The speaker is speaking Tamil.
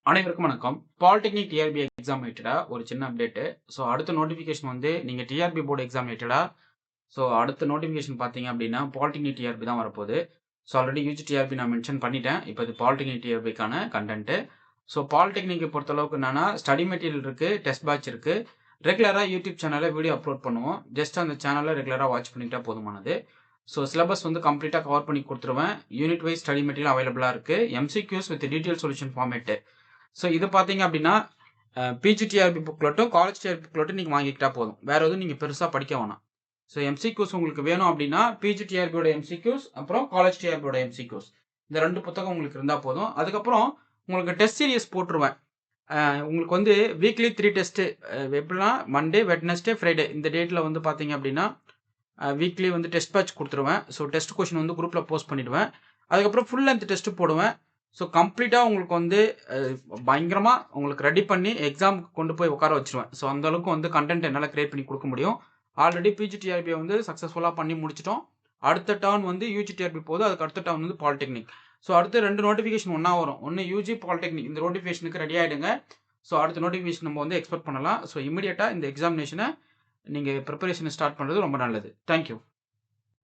அனைவருக்கும் வணக்கம். பாலிடெக்னிக் டிஆர்பி எக்ஸாம் ரிலேட்டடா ஒரு சின்ன அப்டேட்டு. ஸோ அடுத்த நோட்டிஃபிகேஷன் வந்து நீங்க டிஆர்பி போர்டு எக்ஸாம் ரிலேட்டடா அடுத்த நோட்டிஃபிகேஷன் பார்த்தீங்க அப்படின்னா, பாலிடெக்னிக் டிஆர்பி தான் வரப்போகுது. ஆல்ரெடி யூஜி டிஆர்பி நான் மென்ஷன் பண்ணிட்டேன். இப்போ இது பாலிடெக்னிக் டிஆர்பிக்கான கன்டென்ட்டு. பாலிடெக்னிக்கை பொறுத்தளவுக்கு என்னன்னா, ஸ்டடி மெட்டீரியல் இருக்கு, டெஸ்ட் பேட்ச் இருக்கு. ரெகுலரா யூடியூப் சேனல்ல வீடியோ அப்லோட் பண்ணுவோம். ஜஸ்ட் அந்த சேனலை ரெகுலரா வாட்ச் பண்ணிக்கிட்டா போதுமானது. சிலபஸ் வந்து கம்ப்ளீட்டா கவர் பண்ணி குடுத்துருவேன். யூனிட் வைஸ் ஸ்டடி மெட்டீரியல் அவைலபிளா இருக்கு. MCQs with detail solution format. இது பார்த்தீங்க அப்படின்னா, பிஜிடிஆர்பி புக்லெட்டும், காலேஜ் டிஆர்பி புக்லெட்டும் நீங்க வாங்கிக்கிட்டா போதும். வேற எதுவும் நீங்க பெருசா படிக்க வேணாம். எம்சிக்யூஸ் உங்களுக்கு வேணும் அப்படின்னா, பிஜிடிஆர்பியோட எம்சிக்யூஸ், அப்புறம் காலேஜ் டிஆர்பியோட எம்சிக்யூஸ். இந்த 2 புத்தகம் உங்களுக்கு இருந்தா போதும். அதுக்கப்புறம் உங்களுக்கு டெஸ்ட் சீரிஸ் போட்டுருவேன். உங்களுக்கு வந்து வீக்லி 3 டெஸ்ட்டு. எப்படின்னா மண்டே, வெட்னஸ்டே, ஃப்ரைடே இந்த டேட்ல வந்து பார்த்தீங்க அப்படின்னா, வீக்லி வந்து டெஸ்ட் பேட்ச் குடுத்துருவேன். டெஸ்ட் கொஸ்டின் வந்து குரூப்ல போஸ்ட் பண்ணிடுவேன். அதுக்கப்புறம் ஃபுல் லென்த் டெஸ்ட் போடுவேன். கம்ப்ளீட்டா உங்களுக்கு வந்து பயங்கரமா உங்களுக்கு ரெடி பண்ணி எக்ஸாமுக்கு கொண்டு போய் உட்கார வச்சுருவேன். அந்த அளவுக்கு வந்து கண்டென்ட் என்னால கிரியேட் பண்ணி குடுக்க முடியும். ஆல்ரெடி பிஜிடிஆர்பிய வந்து சக்சஸ்ஃபுல்லா பண்ணி முடிச்சுட்டோம். அடுத்த டர்ன் வந்து யூஜிடிஆர்பி போகுது. அதுக்கு அடுத்த டர்ன் வந்து பாலிடெக்னிக். அடுத்து 2 நோட்டிஃபிகேஷன் ஒண்ணா வரும். ஒண்ணு யூஜி, பாலிடெக்னிக். இந்த நோட்டிஃபிகேஷனுக்கு ரெடி ஆயிடுங்க. அடுத்த நோட்டிஃபிகேஷன் நம்ம வந்து எக்ஸ்பெக்ட் பண்ணலாம். இமிடியேட்டா இந்த எக்ஸாமினேஷன நீங்க பிரிப்பரேஷன் ஸ்டார்ட் பண்றது ரொம்ப நல்லது. Thank you.